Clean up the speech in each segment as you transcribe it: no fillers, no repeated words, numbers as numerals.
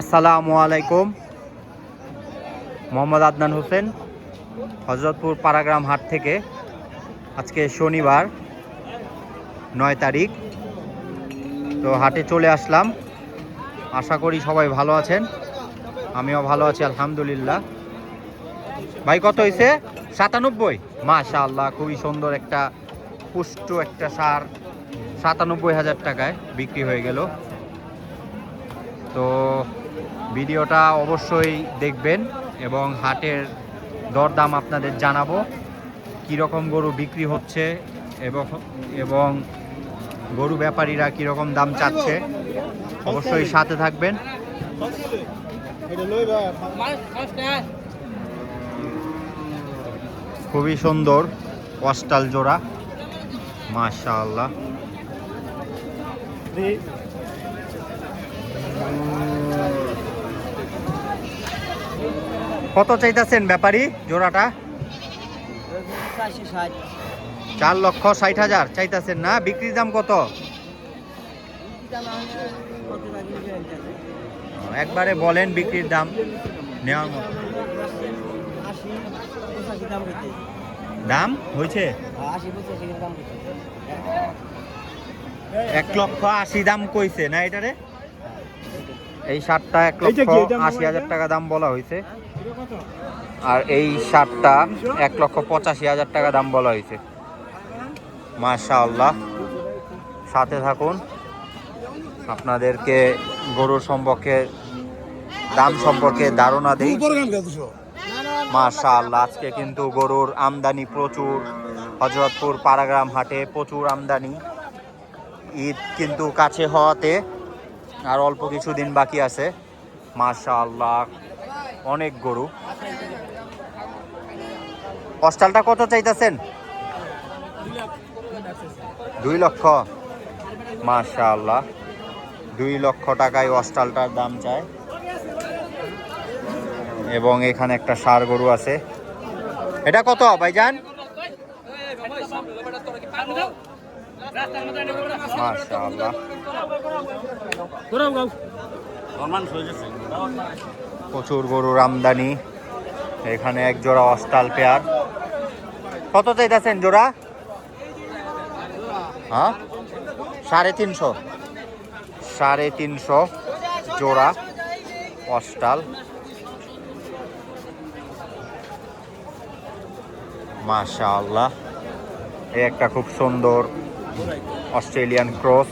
আসসালামু আলাইকুম। মোহাম্মদ আদনান হোসেন, হযরতপুর পাড়াগ্রাম হাট থেকে। আজকে শনিবার 9 তারিখ। তো হাটে চলে আসলাম। আশা করি সবাই ভালো আছেন, আমিও ভালো আছি আলহামদুলিল্লাহ। ভাই কত হয়েছে? 97। মাশাআল্লাহ, খুবই সুন্দর একটা পুষ্ট একটা সার 97,000 টাকায় বিক্রি হয়ে গেল। তো ভিডিওটা অবশ্যই দেখবেন এবং হাটের দরদাম আপনাদের জানাবো, কীরকম গরু বিক্রি হচ্ছে এবং গরু ব্যাপারীরা কীরকম দাম চাচ্ছে। অবশ্যই সাথে থাকবেন। খুবই সুন্দর অস্টাল জোড়া, মাশাআল্লাহ। কত চাইতেছেন ব্যাপারী জোড়াটা? 4,60,000 চাইতেছেন না? বিক্রির দাম কত? একবারে বলেন বিক্রির দাম নেওয়ার মতো। দাম হয়েছে 1,80,000 দাম কইছে না এটারে? এই শার্টটা 1,80,000 টাকা দাম বলা হয়েছে, আর এই শার্টটা 1,85,000 টাকা দাম বলা হয়েছে। মাশাআল্লাহ, সাথে থাকুন, আপনাদেরকে গরুর সম্পর্কে দাম সম্পর্কে ধারণা দেই। মাশাআল্লাহ, আজকে কিন্তু গরুর আমদানি প্রচুর। হযরতপুর পাড়াগ্রাম হাটে প্রচুর আমদানি। ঈদ কিন্তু কাছে হওয়াতে আর অল্প কিছুদিন বাকি আছে। মাশাআল্লাহ, অনেক গরু। অস্টালটা কত চাইতেছেন? 2 লক্ষ। মাশাআল্লাহ, 2 লক্ষ টাকায় অস্টালটার দাম চায়। এবং এখানে একটা ষাঁড় গরু আছে। এটা কত ভাইজান? মাশাআল্লাহ, প্রচুর গরুর আমদানি। এখানে এক জোড়া অস্টাল পেয়ার। কত চাইতেছেন জোড়া? হ্যাঁ, 350। 350 জোড়া অস্টাল। মাশাআল্লাহ, এই একটা খুব সুন্দর অস্ট্রেলিয়ান ক্রস।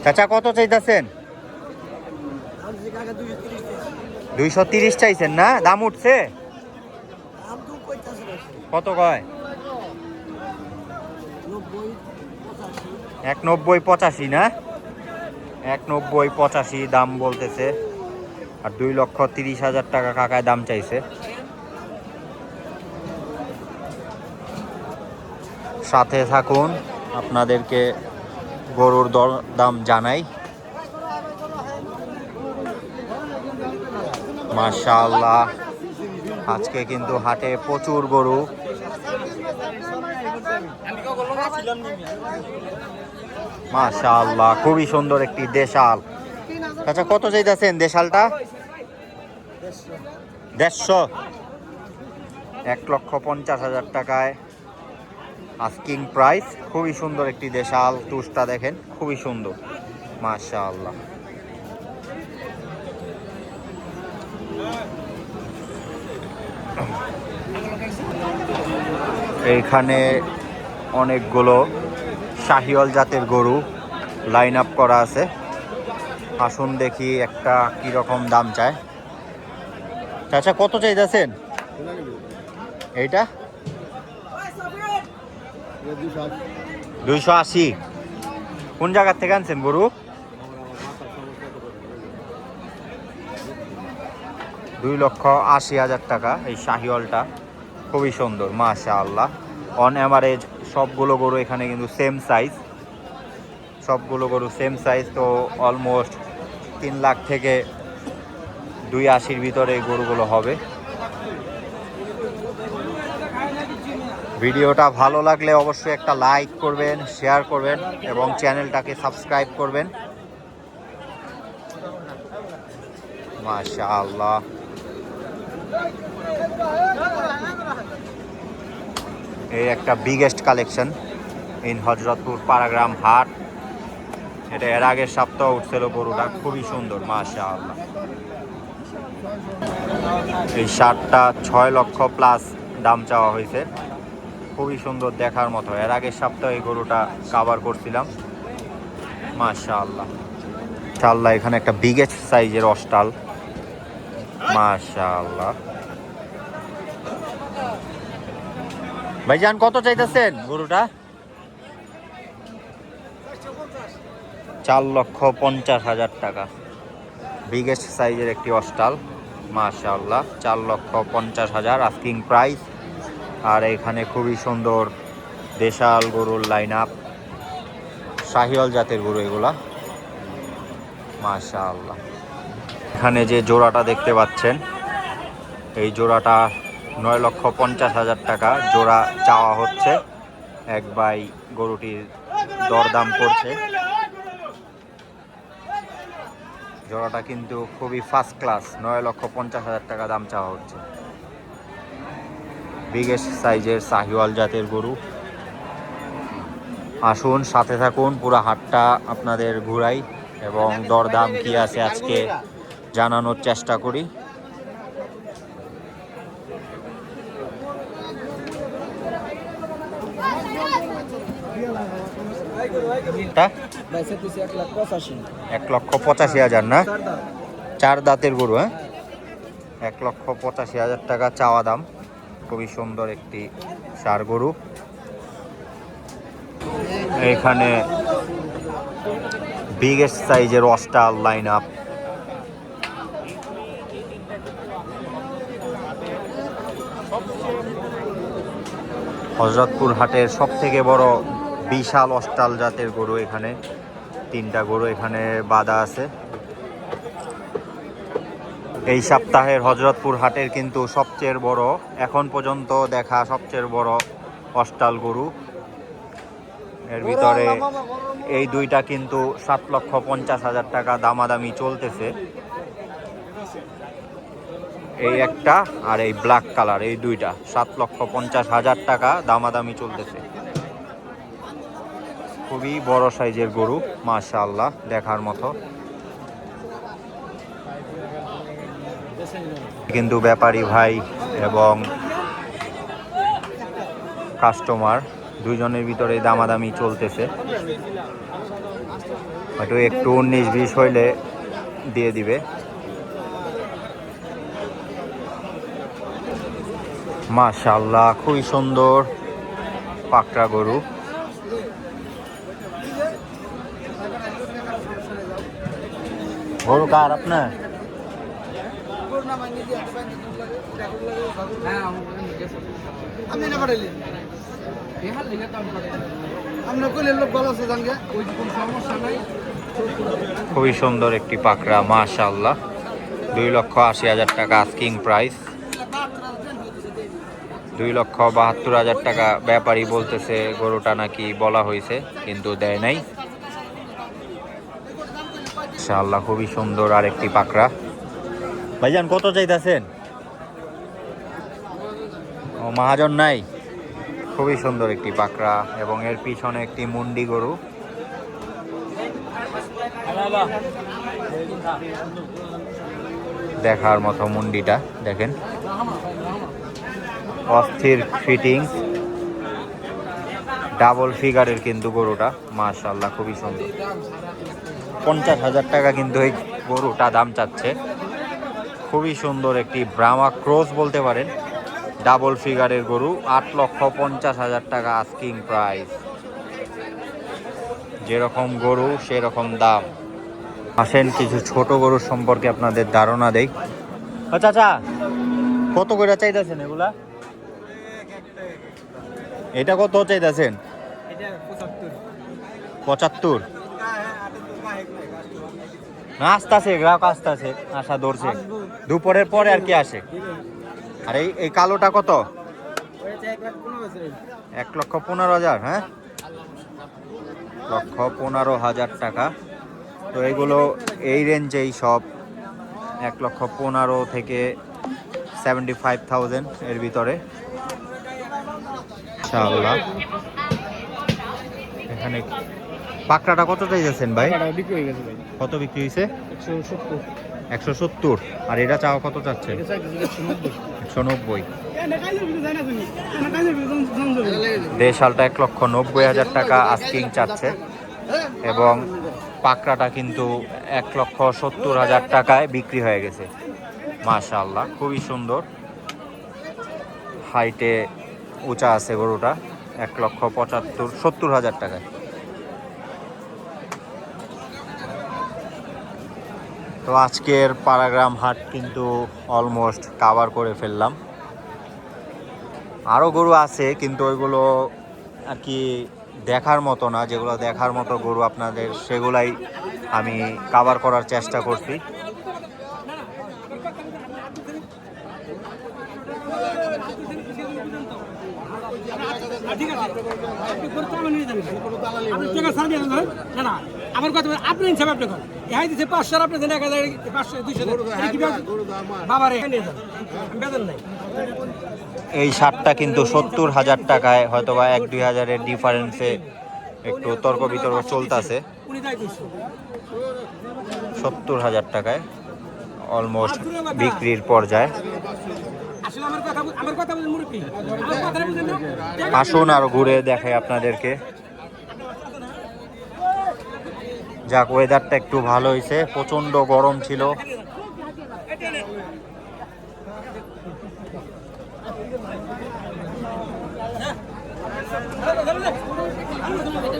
চাচা কত চাইতেছেন? 230 চাইছেন না? দাম উঠছে? কত কয়? 1,90,85 না? 1,90,85 দাম বলতেছে। আর 2,30,000 টাকা কাকায় দাম চাইছে। সাথে থাকুন, আপনাদেরকে গরুর দাম জানাই। মাশাআল্লাহ, আজকে কিন্তু হাটে প্রচুর গরু। মাশাআল্লাহ, খুবই সুন্দর একটি দেশাল। আচ্ছা, কত চাইতেছেন দেশালটা? 150। 1,50,000 টাকায় আস্কিং প্রাইস। খুবই সুন্দর একটি দেশাল। তুষটা দেখেন, খুবই সুন্দর, মাশাআল্লাহ। এইখানে অনেকগুলো শাহিওয়াল জাতের গরু লাইন আপ করা আছে। আসুন দেখি একটা কিরকম দাম চায়। চাচা কত চাইতেছেন এইটা? 280। কোন জায়গার থেকে আনছেন গরু? 2,80,000 টাকা এই শাহিওয়ালটা। খুবই সুন্দর, মাশাআল্লাহ। অন অ্যাভারেজ সবগুলো গরু এখানে কিন্তু সেম সাইজ। সবগুলো গরু সেম সাইজ। তো অলমোস্ট 3 লাখ থেকে 280-র ভিতরে গরুগুলো হবে। ভিডিওটা ভালো লাগলে অবশ্যই একটা লাইক করবেন, শেয়ার করবেন এবং চ্যানেলটাকে সাবস্ক্রাইব করবেন। মাশাআল্লাহ, এই একটা বিগেস্ট কালেকশন ইন হযরতপুর পারাগ্রাম হাট। এটা এর আগের সপ্তাহ উঠছিল গরুটা, খুবই সুন্দর মাশাআল্লাহ। এই শার্টটা 6 লক্ষ প্লাস দাম চাওয়া হয়েছে, খুবই সুন্দর দেখার মতো। এর আগের সপ্তাহে এই গরুটা কাভার করছিলাম মাশাআল্লাহ। ইনশাআল্লাহ এখানে একটা বিগেস্ট সাইজের অস্টাল মাশাআল্লাহ। ভাইজান কত চাইতেছেন গরুটা? 4,50,000 টাকা। বিগেস্ট সাইজের একটি অস্টাল মাশাআল্লাহ, 4,50,000 আস্কিং প্রাইস। আর এখানে খুবই সুন্দর দেশাল গরুর লাইন আপ, শাহিওয়াল জাতের গরু এগুলা মাশাআল্লাহ। এখানে যে জোড়াটা দেখতে পাচ্ছেন, এই জোড়াটা 9,50,000 টাকা জোড়া চাওয়া হচ্ছে। এক ভাই গরুটির দরদাম করছে। জোড়াটা কিন্তু খুবই ফার্স্ট ক্লাস, 9,50,000 টাকা দাম চাওয়া হচ্ছে। বিগেস্ট সাইজের শাহিওয়াল জাতের গরু। আসুন সাথে থাকুন, পুরো হাটটা আপনাদের ঘুরাই এবং দরদাম কি আছে আজকে জানানোর চেষ্টা করি। এক লক্ষ 85,000 না? 4 দাঁতের গরু, হ্যাঁ, 1,85,000 টাকা চাওয়া দাম। খুবই সুন্দর একটি ষাঁড় গরু। এখানে বিগেস্ট সাইজের অস্টাল লাইন আপ। হযরতপুর হাটের সব থেকে বড় বিশাল অস্টাল জাতের গরু এখানে 3টা গরু এখানে বাঁধা আছে। এই সপ্তাহের হযরতপুর হাটের কিন্তু সবচেয়ে বড়, এখন পর্যন্ত দেখা সবচেয়ে বড় অস্টাল গরু। এর ভিতরে এই দুইটা কিন্তু 7,50,000 টাকা দামাদামি চলতেছে। এই একটা আর এই ব্ল্যাক কালার, এই দুইটা 7,50,000 টাকা দামাদামি চলতেছে। খুবই বড় সাইজের গরু মাশাআল্লাহ, দেখার মতো। কিন্তু ব্যাপারী ভাই এবং কাস্টমার দুইজনের ভিতরে দামাদামি চলতেছে। হয়তো একটু 19-20 হইলে দিয়ে দিবে। মাশাআল্লাহ, খুবই সুন্দর পাকড়া গরু। গরু কার আপনার? খুবই সুন্দর একটি পাকড়া মাশাআল্লাহ, 2,80,000 টাকা আস্কিং প্রাইস। 2,72,000 টাকা ব্যাপারী বলতেছে। গরুটা নাকি বলা হয়েছে কিন্তু দেয় নাই। মাশাআল্লাহ, খুবই সুন্দর আর একটি পাকড়া। ভাইজান কত চাইতেছেন? ও মহাজন নাই। খুবই সুন্দর একটি পাকড়া এবং এর পিছনে একটি মুন্ডি গরু। দেখার মতো মুন্ডিটা দেখেন, অস্থির ফিটিং, ডাবল ফিগারের কিন্তু গরুটা মাশাআল্লাহ, খুবই সুন্দর। 50,000 টাকা কিন্তু এই গরুটা দাম চাচ্ছে। খুবই সুন্দর একটি ব্রাহ্মা ক্রস বলতে পারেন, ডাবল ফিগারের গরু। 8,50,000 টাকা আস্কিং প্রাইস। যেরকম গরু সেরকম দাম। আসেন কিছু ছোট গরুর সম্পর্কে আপনাদের ধারণা দেই। চাচা কত করে চাইতেছেন এগুলা? এটা কত চাইতেছেন? 75। আসতেছে গ্রাহক, আসতেছে, আশা ধরছে দুপুরের পরে আর কি আসে। আর এই কালোটা কত? 1,15,000, হ্যাঁ, 1,15,000 টাকা। তো এগুলো এই রেঞ্জেই সব 1,15,000 থেকে 75,000 এর ভিতরে ইনশাআল্লাহ। এখানে পাকড়াটা কত চাইছেন ভাই? কত বিক্রি হয়েছে? 170। আর এটা চাও কত চাচ্ছে? 190। দেশালটা 1,90,000 টাকা আস্কিং চাচ্ছে এবং পাকড়াটা কিন্তু 1,70,000 টাকায় বিক্রি হয়ে গেছে। মাশাআল্লাহ, খুবই সুন্দর, হাইটে উঁচা আছে গরুটা। 1,70,000 টাকায়। তো আজকের পাড়াগ্রাম হাট কিন্তু অলমোস্ট কাভার করে ফেললাম। আরও গরু আছে কিন্তু ওইগুলো আর কি দেখার মতো না, যেগুলো দেখার মতো গরু আপনাদের সেগুলাই আমি কাভার করার চেষ্টা করছি। আমার কথা আপনি হিসাবে আপনি করেন, ইহাই দিচ্ছে 500, আপনি দেন 1000, 500, 200 বাবার বেতন নাই। এই শার্টটা কিন্তু 70,000 টাকায়, হয়তো বা 1-2 হাজারের ডিফারেন্সে একটু তর্ক বিতর্ক চলতেছে। 70,000 টাকায় অলমোস্ট বিক্রির পর্যায়ে। আসুন আরো ঘুরে দেখাই আপনাদেরকে। যাক, ওয়েদারটা একটু ভালো হয়েছে, প্রচন্ড গরম ছিল।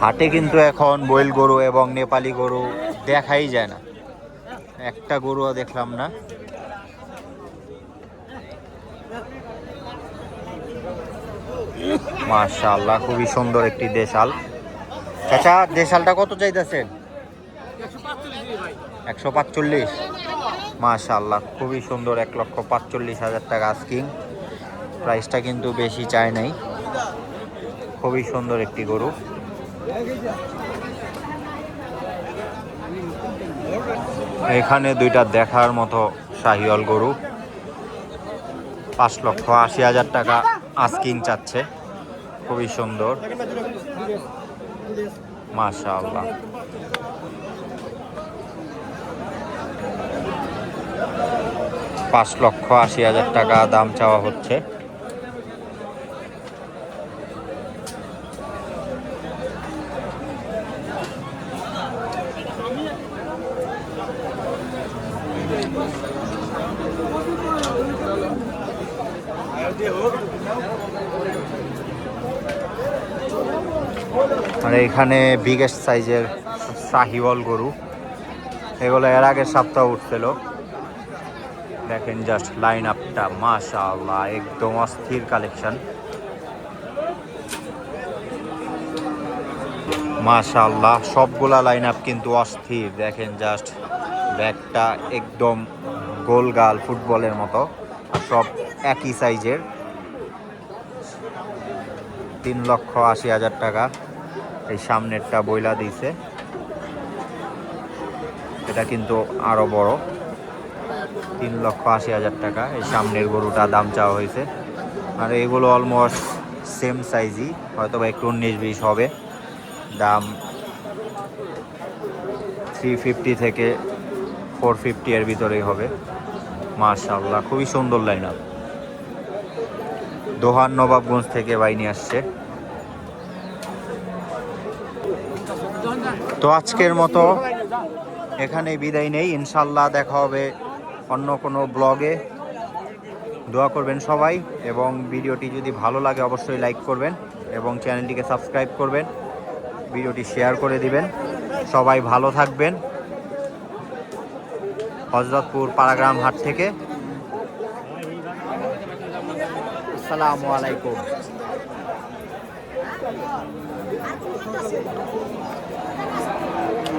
হাটে কিন্তু এখন বইল গরু এবং নেপালি গরু দেখাই যায় না, একটা গরুও দেখলাম না। মাশাআল্লাহ, খুবই সুন্দর একটি দেশাল। আচ্ছা, দেশালটা কত চাইতেছেন? 145। মাশাআল্লাহ, খুবই সুন্দর, 1,45,000 টাকা আস্কিং প্রাইসটা, কিন্তু বেশি চায় নাই। খুবই সুন্দর একটি গরু। এখানে দুইটা দেখার মতো শাহিওয়াল গরু, 5,80,000 টাকা আস্কিং চাচ্ছে। খুবই সুন্দর, মাশাআল্লাহ। $5,80,000 টাকা দাম চাওয়া হচ্ছে। আর এখানে বিগেস্ট সাইজের শাহিওয়াল গরু, এগুলো এর আগের সপ্তাহ উঠছিল। দেখেন জাস্ট লাইন আপটা, মাশাআল্লাহ, একদম অস্থির কালেকশন। মাশাআল্লাহ, সবগুলা লাইন আপ কিন্তু অস্থির। দেখেন জাস্ট ব্যাগটা একদম গোলগাল ফুটবলের মতো, সব একই সাইজের। 3,80,000 টাকা। এই সামনেরটা বইলা দিয়েছে, এটা কিন্তু আরো বড়। 3,80,000 টাকা এই সামনের গরুটা দাম চাওয়া হয়েছে। আর এগুলো অলমোস্ট সেম সাইজই, হয়তো বা একটু 19-20 হবে। দাম 350 থেকে 450 এর ভিতরেই হবে। মাশাআল্লাহ, খুবই সুন্দর লাইন আপ। দোহান নবাবগঞ্জ থেকে বাই নিয়ে আসছে। তো আজকের মতো এখানেই বিদায় নেই, ইনশাল্লাহ দেখা হবে অন্য কোনো ব্লগে। দোয়া করবেন সবাই, এবং ভিডিওটি যদি ভালো লাগে অবশ্যই লাইক করবেন এবং চ্যানেলটিকে সাবস্ক্রাইব করবেন, ভিডিওটি শেয়ার করে দিবেন। সবাই ভালো থাকবেন। হযরতপুর পাড়াগ্রাম হাট থেকে আসসালামু আলাইকুম।